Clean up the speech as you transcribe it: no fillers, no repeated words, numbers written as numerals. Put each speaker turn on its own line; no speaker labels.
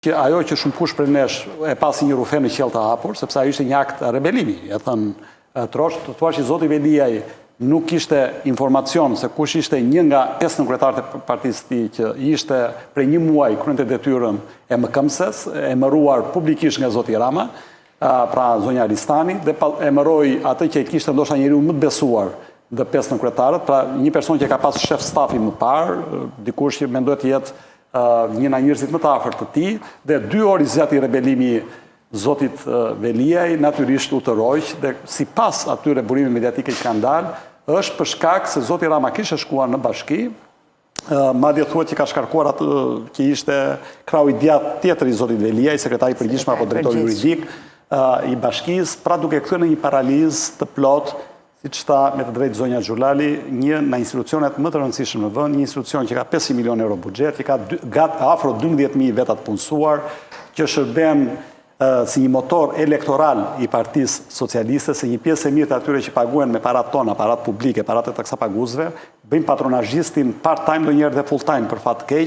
që ajo që shumë kush për nesh e pasi një rufe në qelë të hapur, sepse ajo ishte një akt rebelimi. E thënë Trosh, të thua që Zoti Veliaj nuk ishte informacion se kush ishte një nga 5 kryetarët e partisë tij që ishte prej një muaj kryente detyrën e mëkëmses, e mëruar publikisht nga Zoti Rama, pra zonja Aristani, dhe emëroi atë që e kishte ndoshta njeriu më të besuar dhe 5 kryetarët, pra një person që ka pas shef stafi më parë, dikush që mendohet të jetë një nga njerëzit më të afërt të tij, dhe 2 orë i zgjati rebelimi Zotit Veliaj, natyrisht u tërhoq, dhe sipas atyre burimeve mediatike që kanë dalë, është për shkak se Zoti Rama kishte shkuar në bashki, madje thuhet që ka shkarkuar atë që ishte krau i djathtë tjetër i Zotit Veliaj, sekretari i përgjithshëm apo drejtori juridik i bashkisë, pra duke kthyer në një paralizë të plotë, siç tha me të drejtë zonja Xhulali, një nga institucionet më të rëndësishëm në vend, një institucion që ka 500 milionë euro buxhet, që ka afro 12.000 veta të punësuar, që shërben si një motor elektoral i Partisë Socialiste, se një pjesë e mirë të atyre që paguen me parat tona, parat publike, parat e taksapaguesve, bëjnë patronazhistin part-time ndonjëherë dhe full-time për fat keq,